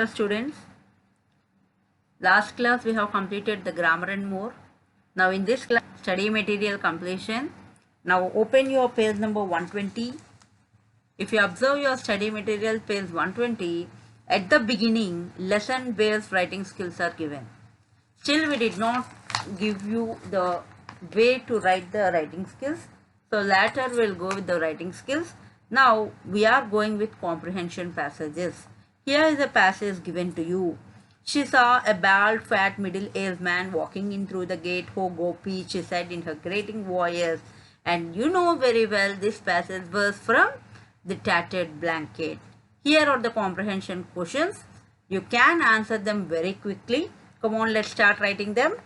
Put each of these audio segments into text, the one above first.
Hello students, last class we have completed the grammar and more. Now in this class, study material completion. Now open your page number 120. If you observe your study material page 120, at the beginning lesson based writing skills are given. Still we did not give you the way to write the writing skills. So later we'll go with the writing skills. Now we are going with comprehension passages. Here is a passage given to you. She saw a bald, fat, middle-aged man walking in through the gate. "Oh, Gopi," she said in her grating voice. And you know very well this passage was from the Tattered Blanket. Here are the comprehension questions. You can answer them very quickly. Come on, let's start writing them.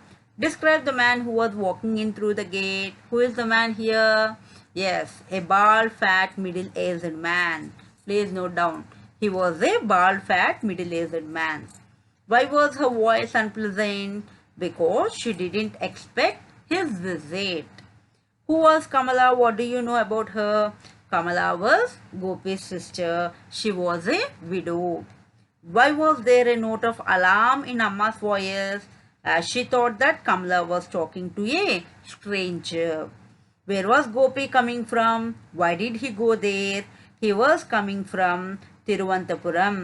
Describe the man who was walking in through the gate. Who is the man here? Yes, a bald, fat, middle-aged man. Please note down. He was a bald, fat, middle-aged man. Why was her voice unpleasant? Because she didn't expect his visit. Who was Kamala? What do you know about her? Kamala was Gopi's sister. She was a widow. Why was there a note of alarm in Amma's voice? As she thought that Kamala was talking to a stranger. Where was Gopi coming from? Why did he go there? He was coming from Tiruvananthapuram.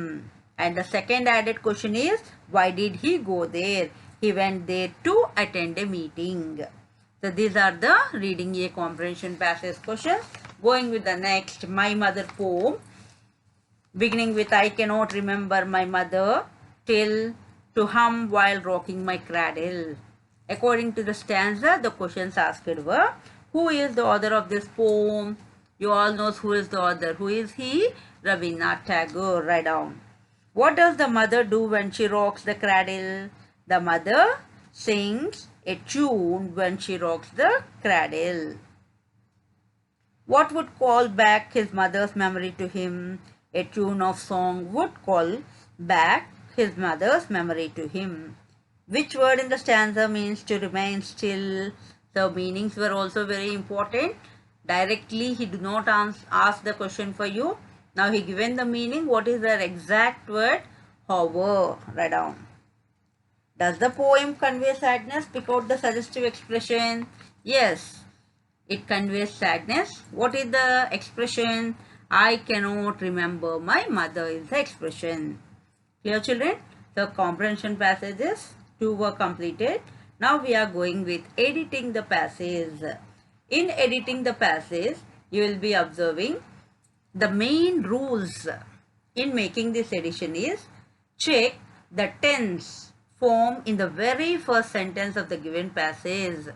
And the second added question is, why did he go there? He went there to attend a meeting. So these are the reading a comprehension passage questions. Going with the next, My Mother poem. Beginning with, I cannot remember my mother till to hum while rocking my cradle. According to the stanza, the questions asked were, who is the author of this poem? You all know who is the author. Who is he? Rabindranath Tagore. Write down. What does the mother do when she rocks the cradle? The mother sings a tune when she rocks the cradle. What would call back his mother's memory to him? A tune of song would call back his mother's memory to him. Which word in the stanza means to remain still? The meanings were also very important. Directly he did not ask the question for you. Now he given the meaning. What is the exact word? Hover. Write down. Does the poem convey sadness? Pick out the suggestive expression. Yes, it conveys sadness. What is the expression? I cannot remember my mother is the expression. Clear, children? The comprehension passages 2 were completed. Now we are going with editing the passage. In editing the passage, you will be observing the main rules in making this edition is check the tense form in the very first sentence of the given passage.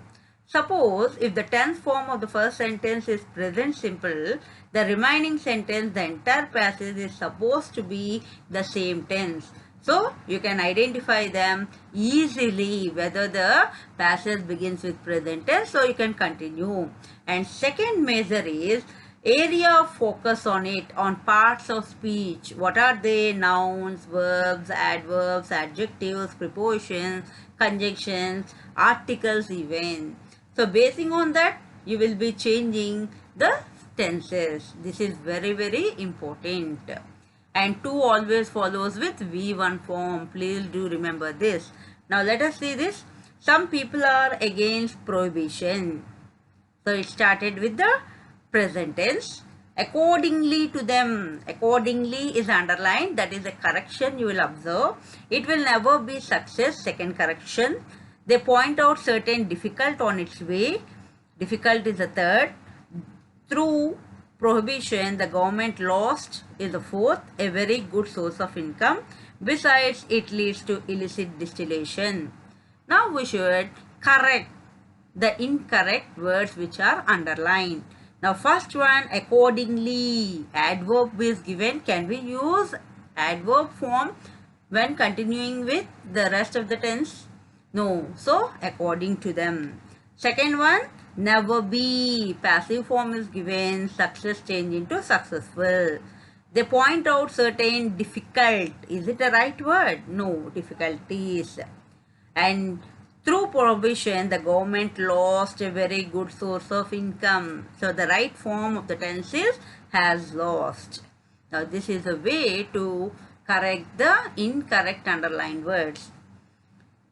Suppose if the tense form of the first sentence is present simple, the remaining sentence, the entire passage is supposed to be the same tense. So you can identify them easily whether the passage begins with present tense, so you can continue. And second measure is area of focus on it, on parts of speech. What are they? Nouns, verbs, adverbs, adjectives, prepositions, conjunctions, articles even. So basing on that, you will be changing the tenses. This is very, very important. And 2 always follows with VIII form. Please do remember this. Now let us see this. Some people are against prohibition. So it started with the present tense. Accordingly to them. Accordingly is underlined. That is a correction you will observe. It will never be success. Second correction. They point out certain difficult on its way. Difficult is the third. Through prohibition, the government lost is the fourth. A very good source of income. Besides, it leads to illicit distillation. Now we should correct the incorrect words which are underlined. Now first one, accordingly. Adverb is given. Can we use adverb form when continuing with the rest of the tense? No. So according to them. Second one, never be. Passive form is given. Success change into successful. They point out certain difficult. Is it a right word? No. Difficulties. And through prohibition, the government lost a very good source of income. So the right form of the tense is has lost. Now this is a way to correct the incorrect underlined words.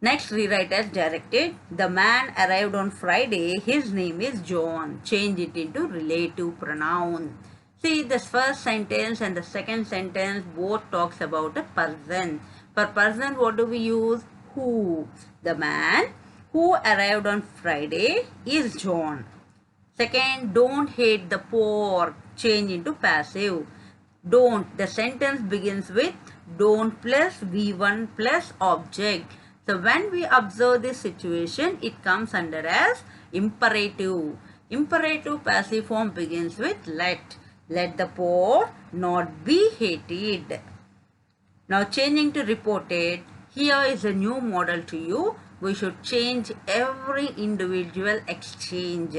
Next, rewrite as directed. The man arrived on Friday. His name is John. Change it into relative pronoun. See, the first sentence and the second sentence both talks about a person. For person, what do we use? Who. The man who arrived on Friday is John. Second, don't hate the poor. Change into passive. Don't. The sentence begins with don't plus V1 plus object. So when we observe this situation, it comes under as imperative. Imperative passive form begins with let. Let the poor not be hated. Now changing to reported. Here is a new model to you. We should change every individual exchange.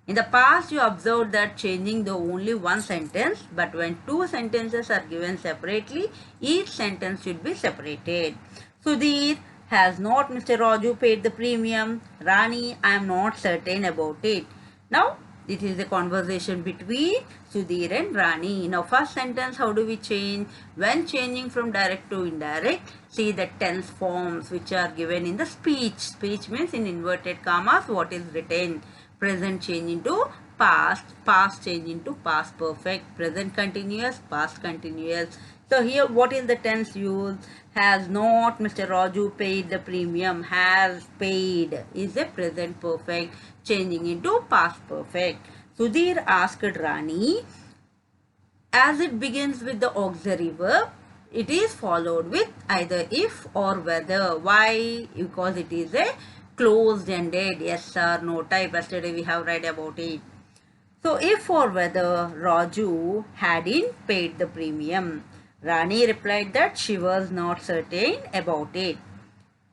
In the past, you observed that changing the only one sentence, but when two sentences are given separately, each sentence should be separated. Sudhir has not Mr. Raju paid the premium. Rani, I am not certain about it. Now, it is a conversation between Sudhir and Rani. Now, first sentence, how do we change? When changing from direct to indirect, see the tense forms which are given in the speech. Speech means in inverted commas what is written. Present change into past, past change into past perfect, present continuous, past continuous. So here what is the tense used? Has not Mr. Raju paid the premium? Has paid is a present perfect changing into past perfect. Sudhir asked Rani. As it begins with the auxiliary verb, it is followed with either if or whether. Why? Because it is a closed-ended yes or no type. Yesterday we have read about it. So if or whether Raju hadn't paid the premium. Rani replied that she was not certain about it.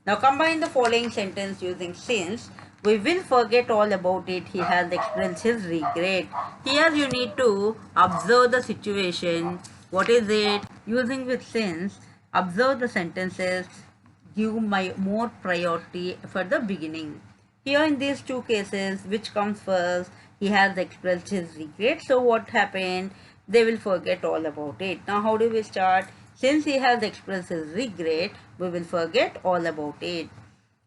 Now combine the following sentence using since. We will forget all about it. He has expressed his regret. Here you need to observe the situation. What is it? Using with since, observe the sentences. Give more priority for the beginning. Here in these two cases, which comes first? He has expressed his regret. So what happened? They will forget all about it. Now how do we start? Since he has expressed his regret, we will forget all about it.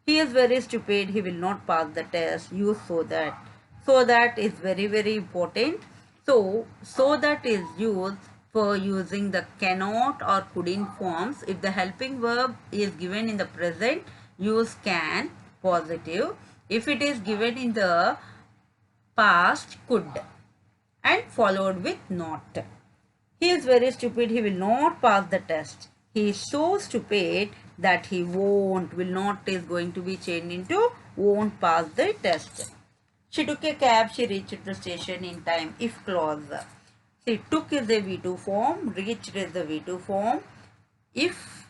He is very stupid. He will not pass the test. Use so that. So that is very, very important. So that is used for using the cannot or couldn't forms. If the helping verb is given in the present, use can, positive. If it is given in the past, could, and followed with not. He is very stupid. He will not pass the test. He is so stupid that he won't. Will not is going to be changed into won't pass the test. She took a cab. She reached the station in time. If clause. See, took is a V2 form. Reached is the V2 form. If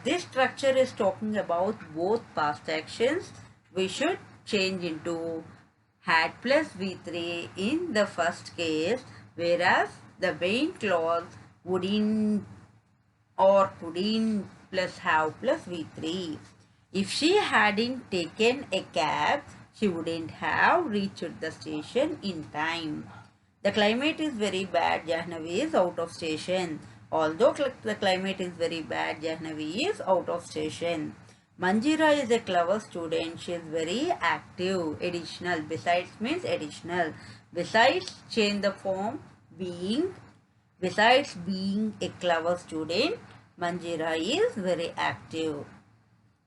this structure is talking about both past actions, we should change into had plus V3 in the first case, whereas the main clause wouldn't or couldn't plus have plus V3. If she hadn't taken a cab, she wouldn't have reached the station in time. The climate is very bad. Jahnavi is out of station. Although the climate is very bad, Jahnavi is out of station. Manjira is a clever student. She is very active. Additional. Besides means additional. Besides, change the form being. Besides being a clever student, Manjira is very active.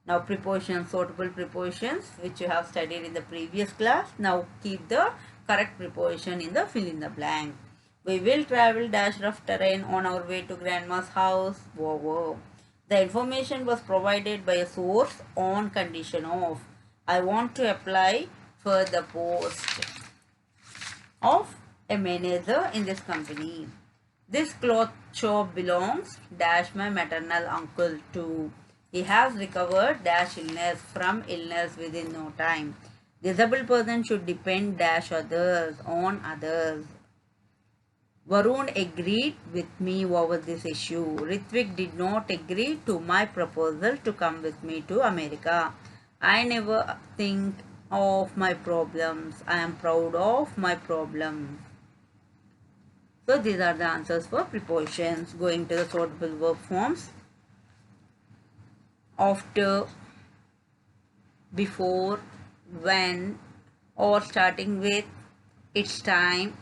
Now prepositions, suitable prepositions which you have studied in the previous class. Now keep the correct preposition in the fill in the blank. We will travel dash rough terrain on our way to grandma's house. Whoa, whoa. The information was provided by a source on condition of I want to apply for the post of a manager in this company. This cloth shop belongs dash my maternal uncle to. He has recovered dash illness from illness within no time. Disabled person should depend dash others on others. Varun agreed with me over this issue. Ritvik did not agree to my proposal to come with me to America. I never think of my problems. I am proud of my problems. So these are the answers for prepositions. Going to the suitable verb forms. After, before, when, or starting with, it's time,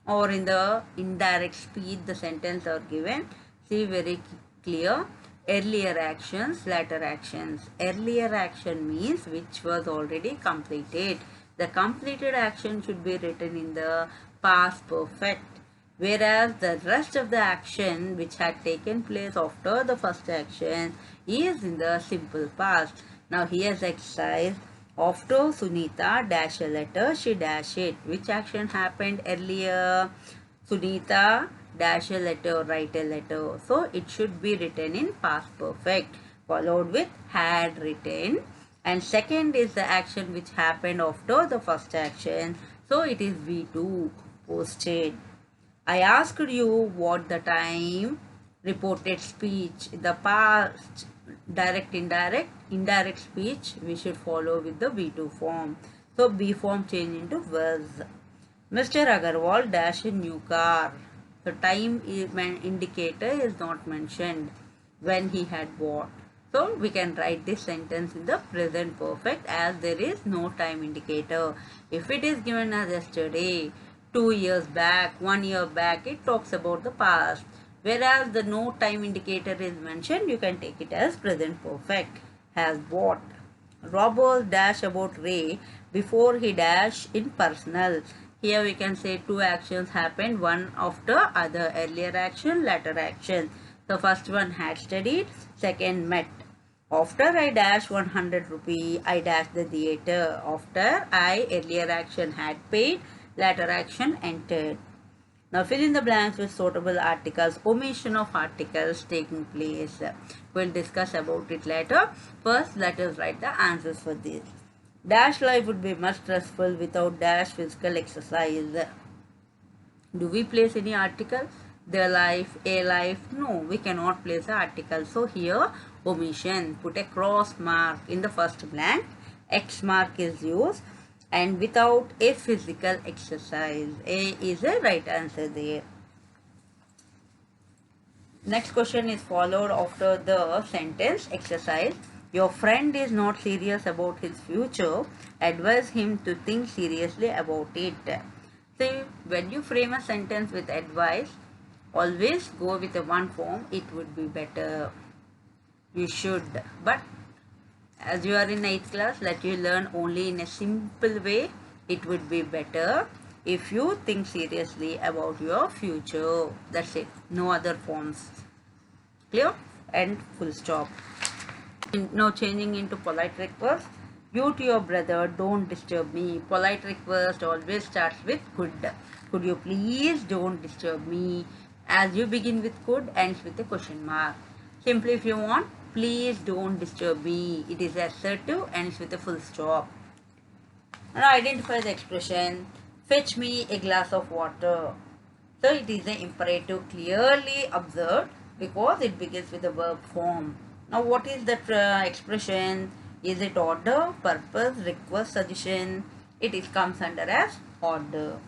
or in the indirect speech the sentence are given. See very clear. Earlier actions, later actions. Earlier action means which was already completed. The completed action should be written in the past perfect. Whereas the rest of the action which had taken place after the first action is in the simple past. Now here's exercise. After Sunita dash a letter, she dash it. Which action happened earlier? Sunita dash a letter, write a letter. So it should be written in past perfect, followed with had written. And second is the action which happened after the first action. So it is V2, posted. I asked you what the time, reported speech. The past, direct, indirect speech we should follow with the V2 form. So B form change into was. Mr. Agarwal dash a new car. The time indicator is not mentioned when he had bought. So we can write this sentence in the present perfect as there is no time indicator. If it is given as yesterday, 2 years back, 1 year back, it talks about the past. Whereas the no time indicator is mentioned, you can take it as present perfect. Has bought. Robbers dash about Ray before he dash in personal. Here we can say two actions happened, one after other. Earlier action, later action. The first one had studied, second met. After I dash 100 rupee, I dash the theatre. After I, earlier action had paid, later action entered. Now fill in the blanks with suitable articles. Omission of articles taking place. We'll discuss about it later. First, let us write the answers for this. Dash life would be much stressful without dash physical exercise. Do we place any article? The life, a life? No, we cannot place an article. So here, omission. Put a cross mark in the first blank. X mark is used. And without a physical exercise. A is a right answer there. Next question is followed after the sentence exercise. Your friend is not serious about his future. Advise him to think seriously about it. See, when you frame a sentence with advice, always go with a one form. It would be better. You should. But as you are in 8th class, let you learn only in a simple way. It would be better if you think seriously about your future. That's it. No other forms. Clear? And full stop. Now changing into polite request. You to your brother, don't disturb me. Polite request always starts with could. Could you please don't disturb me? As you begin with could, ends with a question mark. Simply if you want, please don't disturb me. It is assertive, ends with a full stop. Now identify the expression, fetch me a glass of water. So it is an imperative clearly observed because it begins with the verb form. Now what is that expression? Is it order, purpose, request, suggestion? It comes under as order.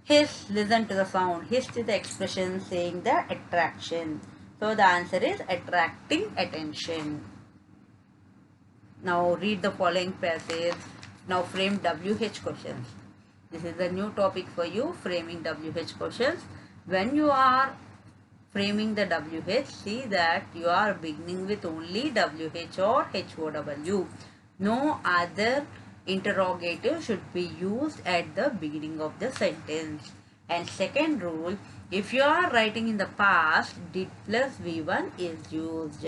Hiss, listen to the sound. Hiss is the expression saying the attraction. So the answer is attracting attention. Now read the following passage. Now frame WH questions. This is a new topic for you, framing WH questions. When you are framing the WH, see that you are beginning with only WH or HOW. No other interrogative should be used at the beginning of the sentence. And second rule, if you are writing in the past, did plus V1 is used.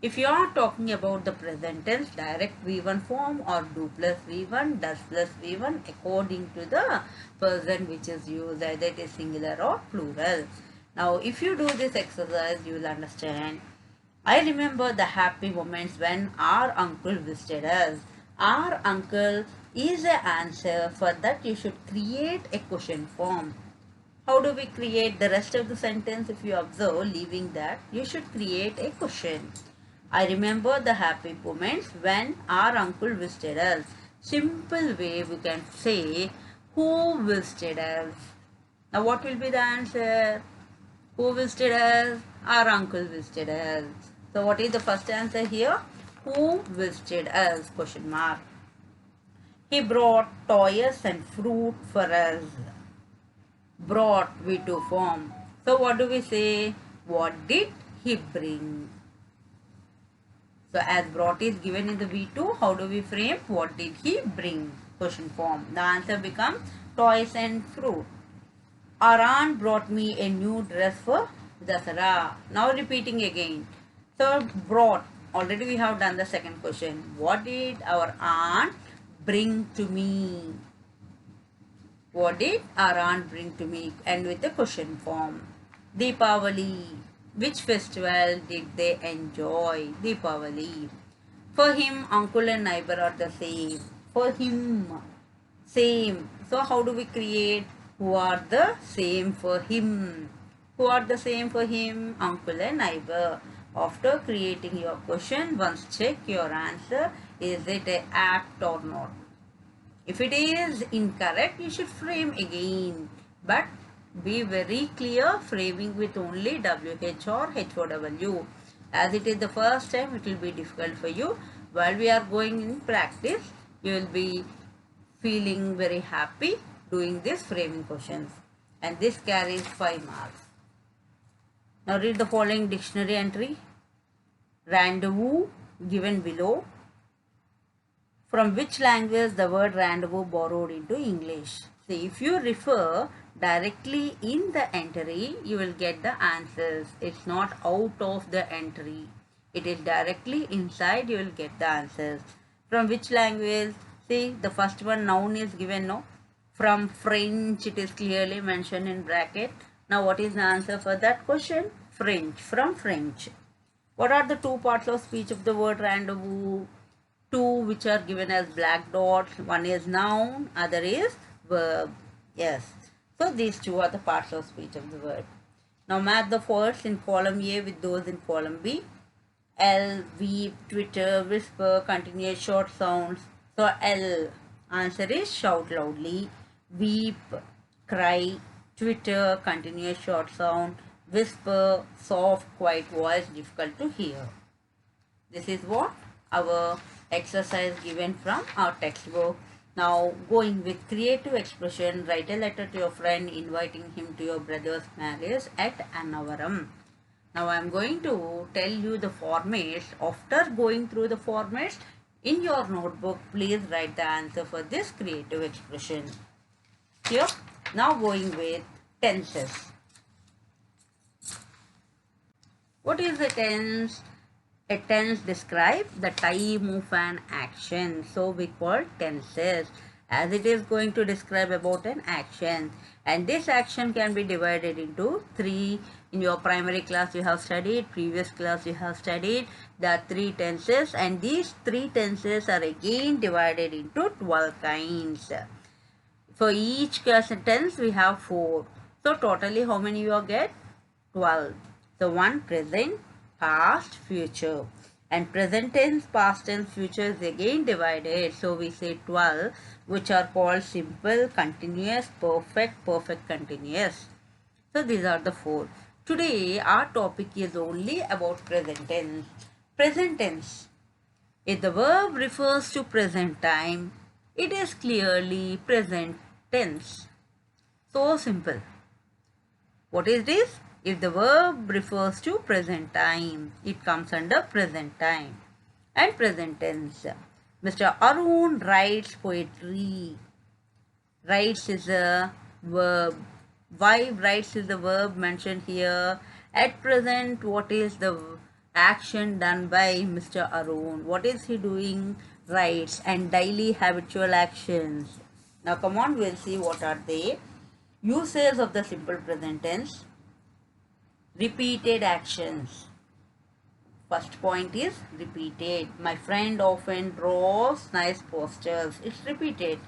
If you are talking about the present tense, direct V1 form or do plus V1, does plus V1 according to the person which is used, either it is singular or plural. Now, if you do this exercise, you will understand. I remember the happy moments when our uncle visited us. Our uncle is the answer. For that, you should create a question form. How do we create the rest of the sentence? If you observe, leaving that, you should create a question. I remember the happy moments when our uncle visited us. Simple way we can say, who visited us? Now what will be the answer? Who visited us? Our uncle visited us. So what is the first answer here? Who visited us? Question mark. He brought toys and fruit for us. Brought V2 form. So what do we say? What did he bring? So as brought is given in the V2, how do we frame? What did he bring? Question form. The answer becomes toys and fruit. Our aunt brought me a new dress for Dasara. Now repeating again. So brought. Already we have done the second question. What did our aunt bring to me? What did our aunt bring to me? And with the question form. Deepavali. Which festival did they enjoy? Deepavali. For him, uncle and neighbor are the same. For him, same. So how do we create? Who are the same for him? Who are the same for him? Uncle and neighbor. After creating your question, once check your answer. Is it an apt or not? If it is incorrect, you should frame again. But be very clear, framing with only WH or HOW. As it is the first time, it will be difficult for you. While we are going in practice, you will be feeling very happy doing this framing questions. And this carries 5 marks. Now read the following dictionary entry. Rendezvous given below. From which language the word rendezvous borrowed into English? See, if you refer directly in the entry, you will get the answers. It's not out of the entry. It is directly inside, you will get the answers. From which language? See, the first one noun is given, no? From French, it is clearly mentioned in bracket. Now, what is the answer for that question? French, from French. What are the two parts of speech of the word rendezvous? Two which are given as black dots. One is noun, other is verb. Yes. So these two are the parts of speech of the word. Now match the words in column A with those in column B. L, weep, twitter, whisper, continuous short sounds. So L, answer is shout loudly. Weep, cry, twitter, continuous short sound. Whisper, soft, quiet voice, difficult to hear. This is what our exercise given from our textbook. Now going with creative expression, write a letter to your friend inviting him to your brother's marriage at Annavaram. Now I am going to tell you the formats. After going through the formats in your notebook, please write the answer for this creative expression. Here, now going with tenses. What is the tense? A tense describes the time of an action. So we call tenses, as it is going to describe about an action. And this action can be divided into 3. In your primary class you have studied, previous class you have studied. There are 3 tenses, and these 3 tenses are again divided into 12 kinds. For each tense we have 4. So totally how many you get? 12. So one present, past, future. And present tense, past tense, future is again divided. So we say 12, which are called simple, continuous, perfect, perfect continuous. So these are the 4. Today our topic is only about present tense. Present tense. If the verb refers to present time, it is clearly present tense. So simple. What is this? If the verb refers to present time, it comes under present time and present tense. Mr. Arun writes poetry. Writes is a verb. Why writes is the verb mentioned here? At present, what is the action done by Mr. Arun? What is he doing? Writes. And daily habitual actions. Now come on, we'll see what are they. Uses of the simple present tense. Repeated actions. First point is repeated. My friend often draws nice posters. It's repeated.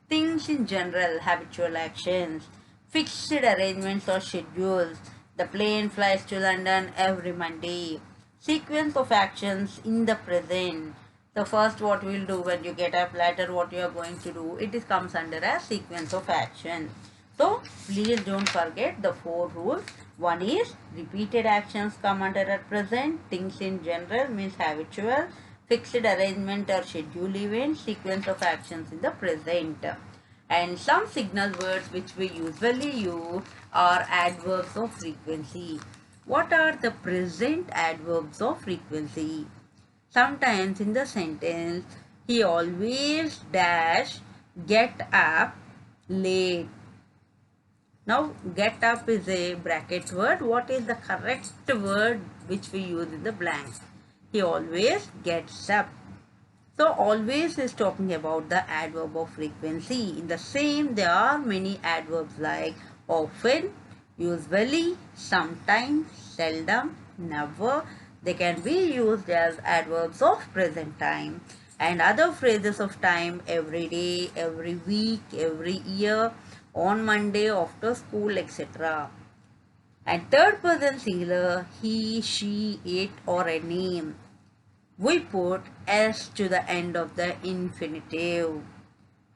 Things in general, habitual actions. Fixed arrangements or schedules. The plane flies to London every Monday. Sequence of actions in the present. The first what we will do when you get up, later what you are going to do. It comes under a sequence of actions. So please don't forget the 4 rules. One is repeated actions come under at present. Things in general means habitual. Fixed arrangement or scheduled event. Sequence of actions in the present. And some signal words which we usually use are adverbs of frequency. What are the present adverbs of frequency? Sometimes in the sentence, he always dash get up late. Now get up is a bracket word. What is the correct word which we use in the blanks? He always gets up. So always is talking about the adverb of frequency. In the same, there are many adverbs like often, usually, sometimes, seldom, never. They can be used as adverbs of present time. And other phrases of time: every day, every week, every year, on Monday, after school, etc. And third person singular: he, she, it, or a name. We put s to the end of the infinitive.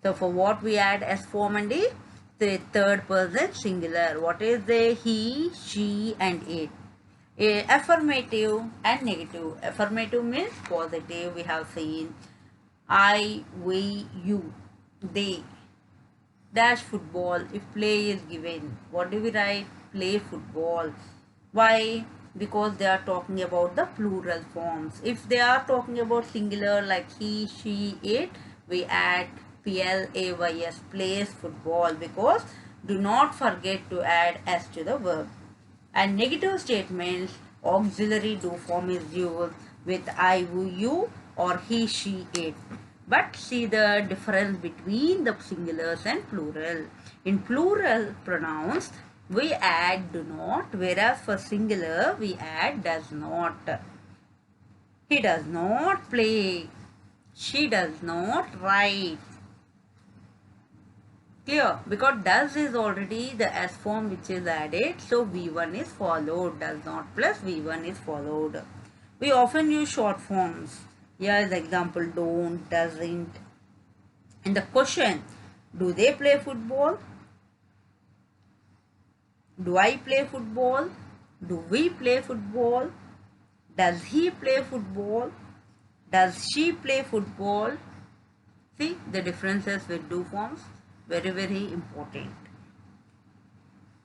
So for what we add s form and it? The third person singular. What is the he, she, and it? Affirmative and negative. Affirmative means positive. We have seen I, we, you, they. Dash football if play is given. What do we write? Play football. Why? Because they are talking about the plural forms. If they are talking about singular like he, she, it, we add plays, plays football, because do not forget to add s to the verb. And negative statements, auxiliary do form is used with I, you, or he, she, it. But see the difference between the singulars and plural. In plural pronouns, we add do not, whereas for singular, we add does not. He does not play. She does not write. Clear? Because does is already the S form which is added. So V1 is followed. Does not plus V1 is followed. We often use short forms. Here is the example: don't, doesn't. And the question: do they play football? Do I play football? Do we play football? Does he play football? Does she play football? See the differences with do forms. Very, very important.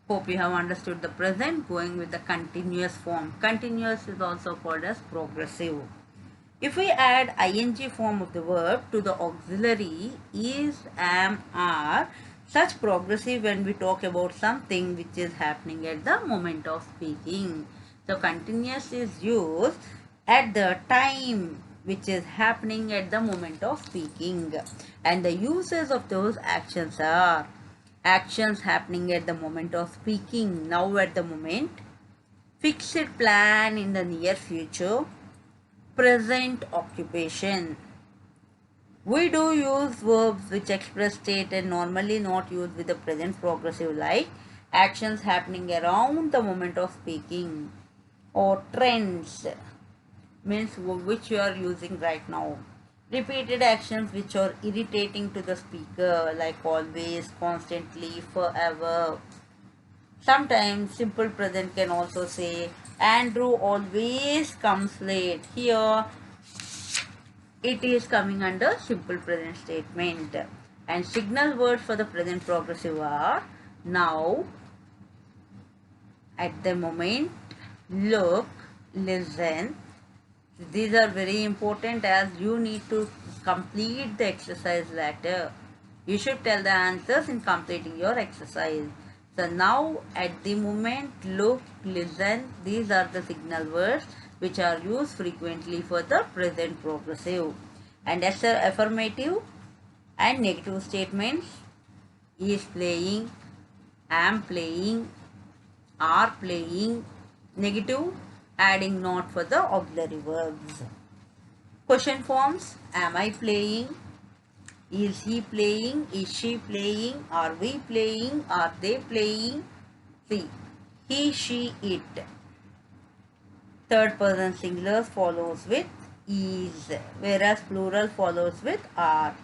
Hope you have understood the present. Going with the continuous form. Continuous is also called as progressive. If we add ing form of the verb to the auxiliary is, am, are, such progressive when we talk about something which is happening at the moment of speaking. So continuous is used at the time which is happening at the moment of speaking. And the uses of those actions are actions happening at the moment of speaking, now at the moment, fixed plan in the near future, present occupation. We do use verbs which express state and normally not used with the present progressive, like actions happening around the moment of speaking, or trends means which you are using right now. Repeated actions which are irritating to the speaker, like always, constantly, forever. Sometimes simple present can also say Andrew always comes late. Here it is coming under simple present statement. And signal words for the present progressive are now, at the moment, look, listen. These are very important as you need to complete the exercise later. You should tell the answers in completing your exercise. So now, at the moment, look, listen, these are the signal words which are used frequently for the present progressive. And as affirmative and negative statements: is playing, am playing, are playing. Negative, adding not for the auxiliary verbs. Question forms: am I playing? Is he playing? Is she playing? Are we playing? Are they playing? See, he, she, it. Third person singular follows with is, whereas plural follows with are.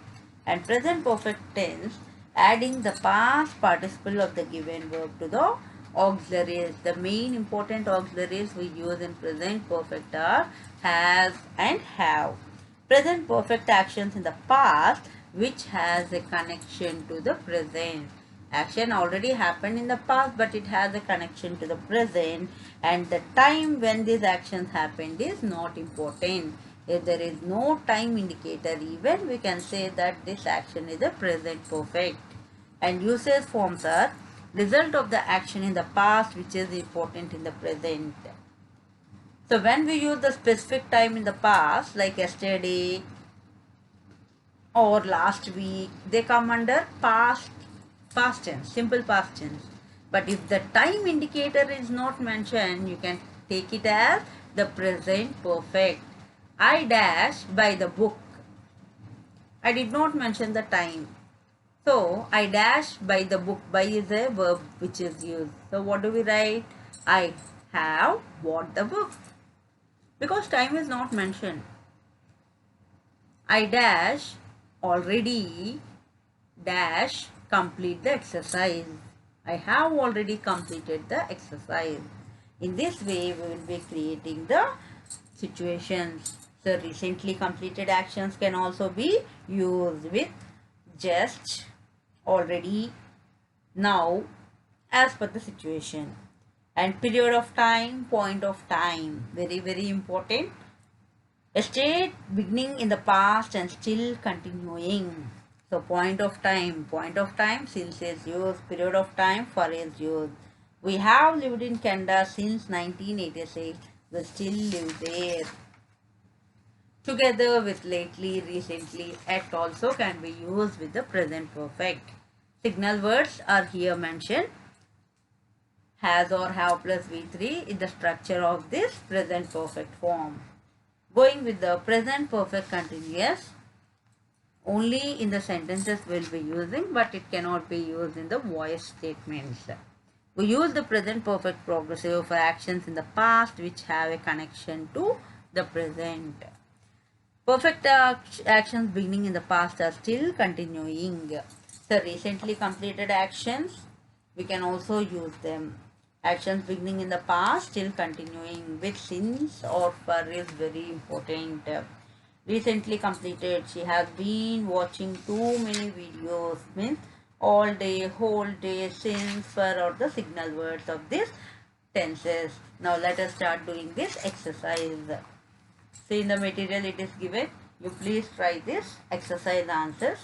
And present perfect tense: adding the past participle of the given verb to the auxiliaries. The main important auxiliaries we use in present perfect are has and have. Present perfect actions in the past which has a connection to the present. Action already happened in the past, but it has a connection to the present, and the time when these actions happened is not important. If there is no time indicator even, we can say that this action is a present perfect. And usage forms are result of the action in the past which is important in the present. So when we use the specific time in the past, like yesterday or last week, they come under past tense, simple past tense. But if the time indicator is not mentioned, you can take it as the present perfect. I dash by the book. I did not mention the time. So I dash by the book. By is a verb which is used. So what do we write? I have bought the book. Because time is not mentioned. I dash already dash complete the exercise. I have already completed the exercise. In this way, we will be creating the situations. So recently completed actions can also be used with just, already, now, as per the situation. And period of time, point of time, very, very important. A state beginning in the past and still continuing. So point of time, since is used, period of time, for is used. We have lived in Canada since 1986. We still live there. Together with lately, recently, at also can be used with the present perfect. Signal words are here mentioned. Has or have plus V3 is the structure of this present perfect form. Going with the present perfect continuous, only in the sentences we'll be using, but it cannot be used in the voice statements. We use the present perfect progressive for actions in the past which have a connection to the present. Perfect actions beginning in the past are still continuing. So recently completed actions, we can also use them. Actions beginning in the past still continuing with since or for is very important. Recently completed, she has been watching too many videos, means all day, whole day, since, for, or the signal words of these tenses. Now let us start doing this exercise. See, in the material it is given. You please try this exercise answers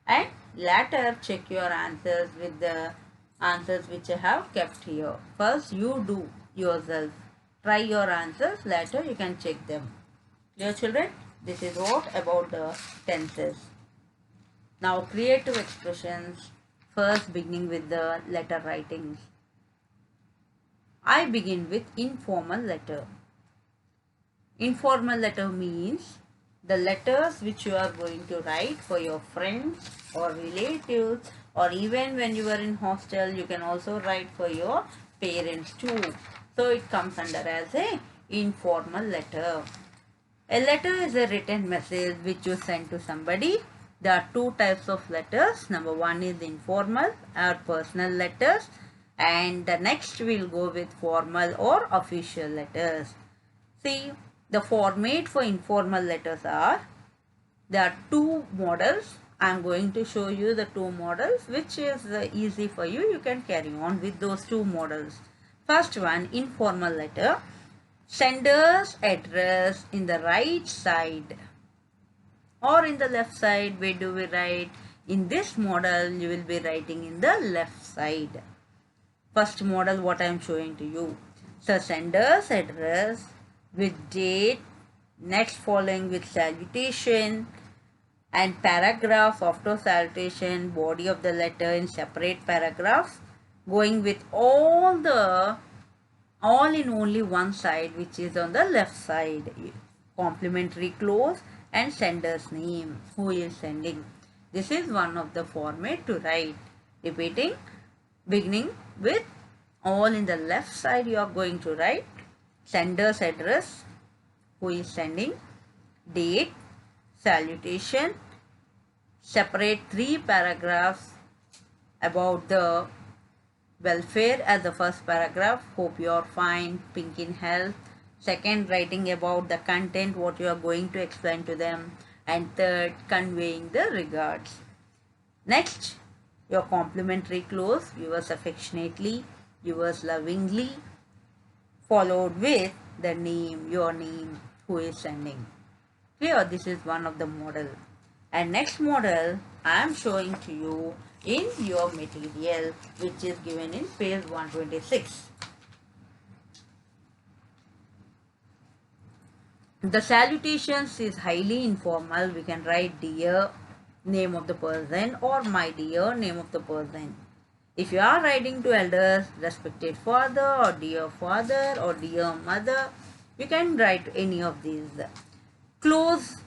and later check your answers with the answers which I have kept here. First you do yourself. Try your answers, later you can check them. Dear children, this is what about the tenses. Now creative expressions, first beginning with the letter writings. I begin with informal letter. Informal letter means the letters which you are going to write for your friends or relatives, or even when you are in hostel, you can also write for your parents too. So it comes under as a informal letter. A letter is a written message which you send to somebody. There are two types of letters. Number one is informal or personal letters, and the next will go with formal or official letters. See, the format for informal letters are, there are two models. I am going to show you the two models which is easy for you. You can carry on with those two models. First one, informal letter. Sender's address in the right side or in the left side. Where do we write? In this model, you will be writing in the left side. First model what I am showing to you. So sender's address with date, next following with salutation and paragraph after salutation, body of the letter in separate paragraphs, going with all in only one side which is on the left side. Complimentary clause and sender's name, who is sending. This is one of the format to write. Repeating, beginning with all in the left side you are going to write sender's address, who is sending, date, salutation, separate 3 paragraphs about the welfare as the first paragraph. Hope you are fine, pink in health. Second, writing about the content, what you are going to explain to them. And third, conveying the regards. Next, your complimentary close, yours affectionately, yours lovingly, followed with the name, your name, who is sending. Clear? This is one of the model. And next model I am showing to you in your material, which is given in page 126. The salutations is highly informal. We can write dear, name of the person, or my dear, name of the person. If you are writing to elders, respected father, or dear mother, you can write any of these. Close,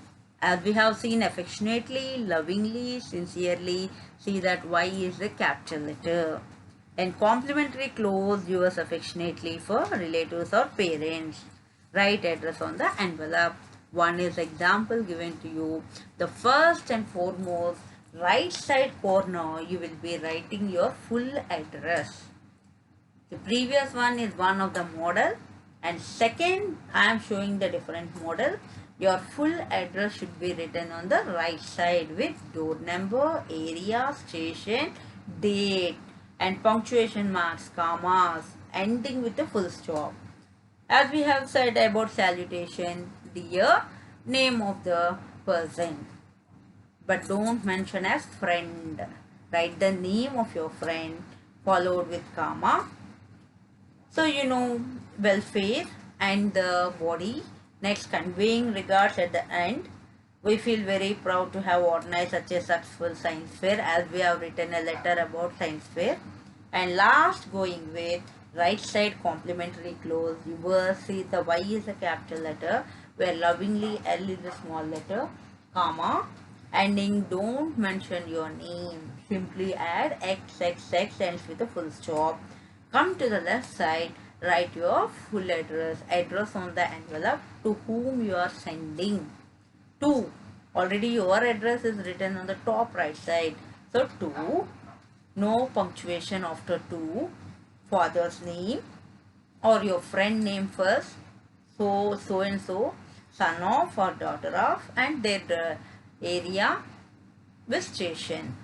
as we have seen, affectionately, lovingly, sincerely. See that Y is a capital letter. And complimentary close, yours affectionately for relatives or parents. Write address on the envelope. One is example given to you. The first and foremost, right side corner, you will be writing your full address. The previous one is one of the model, and second I am showing the different model. Your full address should be written on the right side with door number, area, station, date, and punctuation marks, commas, ending with a full stop. As we have said about salutation, dear, name of the person. But don't mention as friend. Write the name of your friend followed with comma. So you know welfare and the body. Next, conveying regards at the end. We feel very proud to have organized such a successful science fair, as we have written a letter about science fair. And last, going with right side complimentary close. Yours, see the Y is a capital letter, where lovingly L is a small letter, comma. Ending, don't mention your name. Simply add XXX ends with a full stop. Come to the left side, write your full address on the envelope, to whom you are sending. To, already your address is written on the top right side. So to, no punctuation after to, father's name or your friend name first. So and so, son of or daughter of, and their area with station.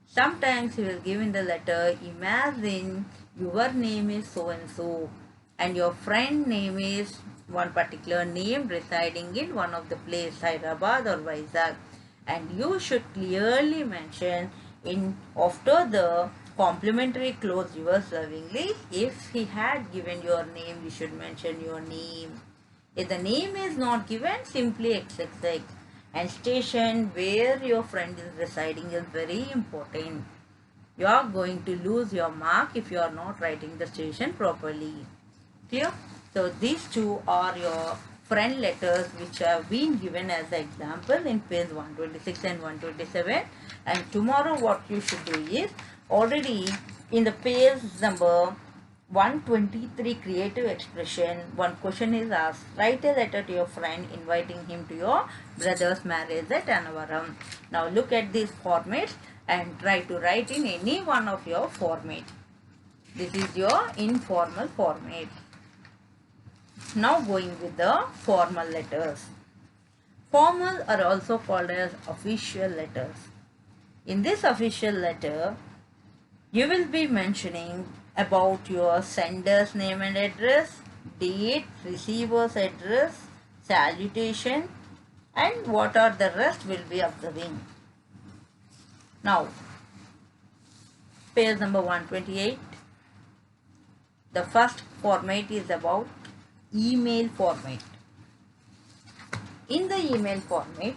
Sometimes he will give in the letter, imagine your name is so and so and your friend name is one particular name residing in one of the place, Hyderabad or Vizag, and you should clearly mention in after the complimentary close yours lovingly. If he had given your name, you should mention your name. If the name is not given, simply XXX. And station where your friend is residing is very important. You are going to lose your mark if you are not writing the station properly. Clear? So these two are your friend letters which have been given as an example in page 126 and 127. And tomorrow what you should do is, already in the page number 123 creative expression, one question is asked. Write a letter to your friend inviting him to your brother's marriage at Annavaram. Now look at these formats and try to write in any one of your format. This is your informal format. Now going with the formal letters. Formal are also called as official letters. In this official letter, you will be mentioning about your sender's name and address, date, receiver's address, salutation, and what are the rest will be observing. Now, page number 128. The first format is about email format. In the email format,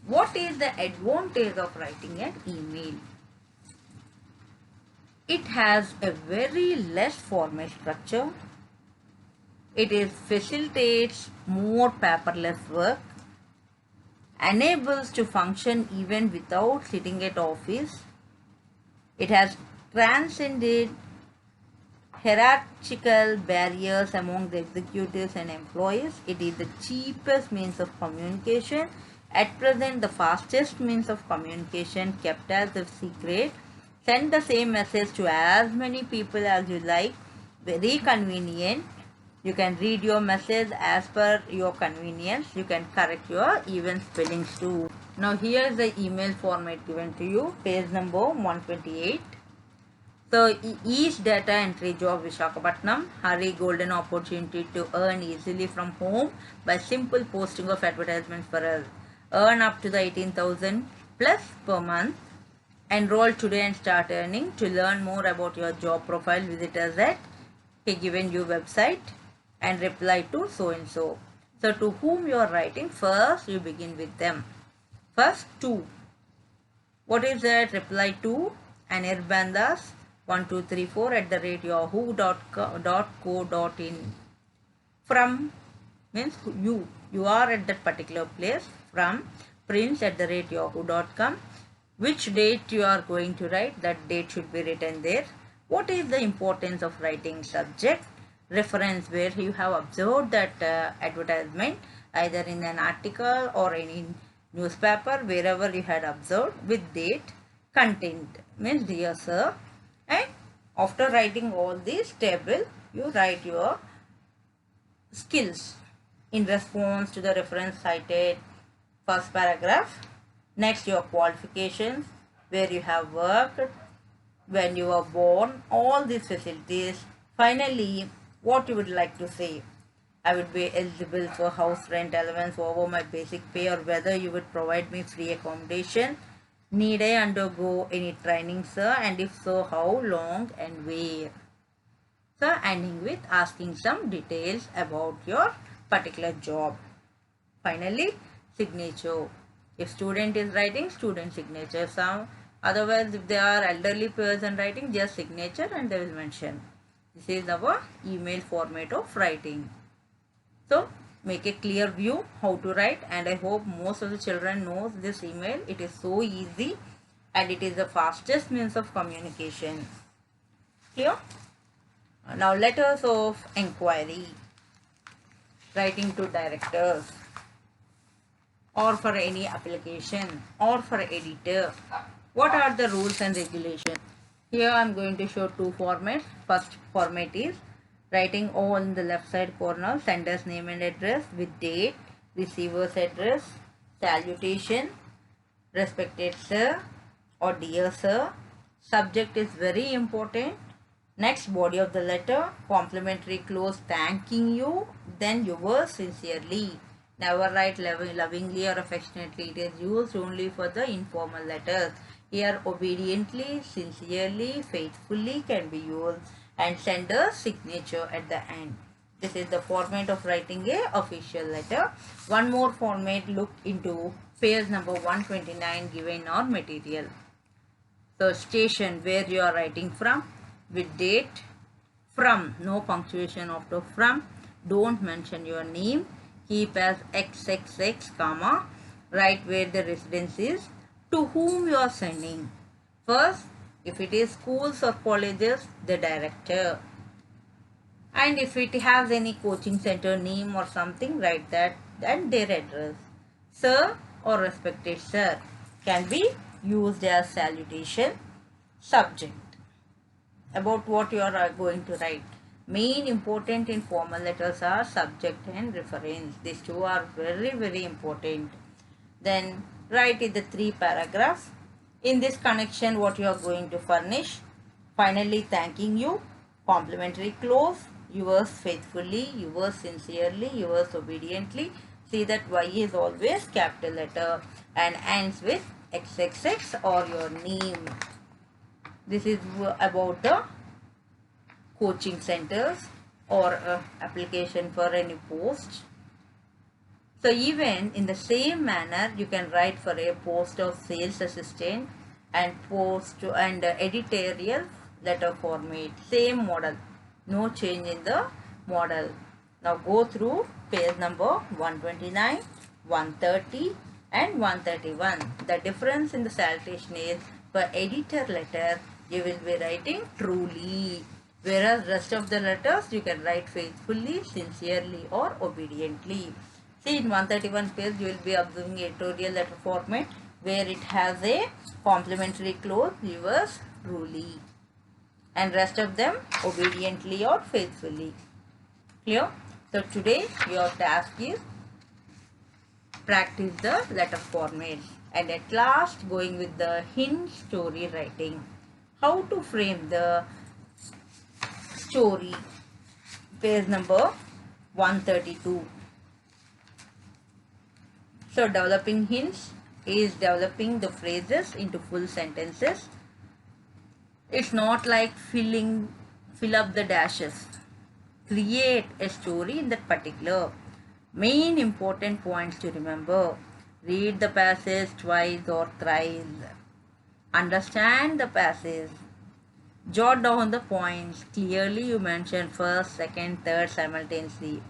what is the advantage of writing an email? It has a very less format structure. It facilitates more paperless work, enables to function even without sitting at office. It has transcended hierarchical barriers among the executives and employees. It is the cheapest means of communication At present, the fastest means of communication kept as a secret. Send the same message to as many people as you like. Very convenient. You can read your message as per your convenience. You can correct your even spellings too. Now here is the email format given to you. Page number 128. So each data entry job Visakhapatnam, hurry golden opportunity to earn easily from home by simple posting of advertisements for us. Earn up to the 18,000 plus per month. Enroll today and start earning. To learn more about your job profile, visit us at a given you website and reply to so and so. So to whom you are writing, first you begin with them. First to. What is that? Reply to Anirbandas 1234 @yahoo.co.in. From means you are at that particular place. From prince@yahoo.com. Which date you are going to write, that date should be written there. What is the importance of writing? Subject, reference, where you have observed that advertisement, either in an article or any newspaper, wherever you had observed, with date. Content means dear sir. And after writing all this table, you write your skills in response to the reference cited. First paragraph. Next, your qualifications, where you have worked, when you were born, all these facilities. Finally, what you would like to say. I would be eligible for house rent allowance over my basic pay, or whether you would provide me free accommodation. Need I undergo any training, sir? And if so, how long and where? So, ending with asking some details about your particular job. Finally, signature. If student is writing, student signature. Some otherwise, if they are elderly person writing, just signature and they will mention. This is our email format of writing. So make a clear view how to write, and I hope most of the children knows this email. It is so easy and it is the fastest means of communication. Clear? Now letters of inquiry. Writing to directors, or for any application, or for editor. What are the rules and regulations? Here I am going to show two formats. First format is writing all in the left side corner, sender's name and address with date, receiver's address, salutation, respected sir or dear sir. Subject is very important. Next, body of the letter, complimentary clause thanking you, then yours sincerely. Never write lovingly or affectionately. It is used only for the informal letters. Here, obediently, sincerely, faithfully can be used, and sender's signature at the end. This is the format of writing a official letter. One more format, look into page number 129 given on material. So, station, where you are writing from, with date, from, no punctuation after from, don't mention your name, keep as XXX, comma, write where the residence is, to whom you are sending. First, if it is schools or colleges, the director. And if it has any coaching center name or something, write that and their address. Sir or respected sir can be used as salutation. Subject, about what you are going to write. Main important in formal letters are subject and reference. These two are very important. Then write in the 3 paragraphs. In this connection, what you are going to furnish. Finally, thanking you. Complimentary clause. Yours faithfully, yours sincerely, yours obediently. See that Y is always capital letter and ends with XXX or your name. This is about the coaching centers or application for any post. So even in the same manner, you can write for a post of sales assistant and post and editorial letter format. Same model, no change in the model. Now go through page number 129, 130 and 131. The difference in the salutation is for editor letter, you will be writing truly, whereas rest of the letters you can write faithfully, sincerely or obediently. See, in 131 page you will be observing editorial letter format where it has a complimentary clause, yours truly, and rest of them obediently or faithfully. Clear? So today your task is practice the letter format, and at last going with the hint story writing. How to frame the story, page number 132. So developing hints is developing the phrases into full sentences. It's not like fill up the dashes. Create a story in that particular. Main important points to remember. Read the passage twice or thrice. Understand the passage. Jot down the points. Clearly you mention first, second, third simultaneously.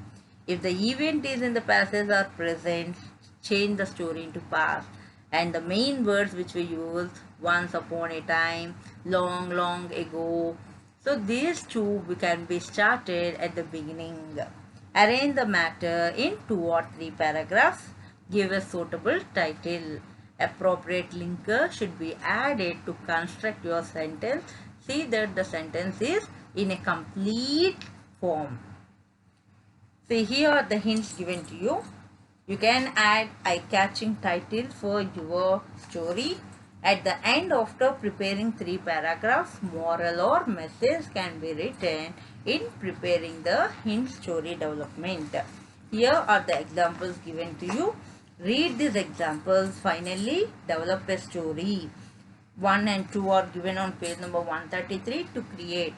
If the event is in the passage are present, change the story into past. And the main words which we use, once upon a time, long, long ago. So these two can be started at the beginning. Arrange the matter in 2 or 3 paragraphs. Give a suitable title. Appropriate linker should be added to construct your sentence. See that the sentence is in a complete form. See, here are the hints given to you. You can add eye-catching title for your story. At the end, after preparing 3 paragraphs, moral or message can be written in preparing the hint story development. Here are the examples given to you. Read these examples. Finally, develop a story. 1 and 2 are given on page number 133 to create.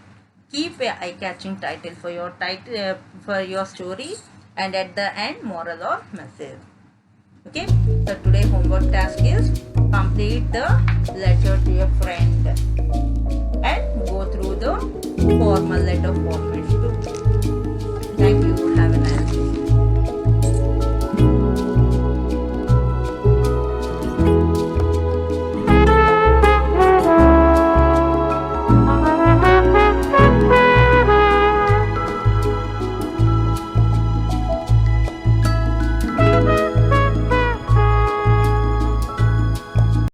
Keep a eye-catching title for your story, and at the end, moral or message. Okay, so today's homework task is complete the letter to your friend and go through the formal letter formats too. Thank you. Have a nice day.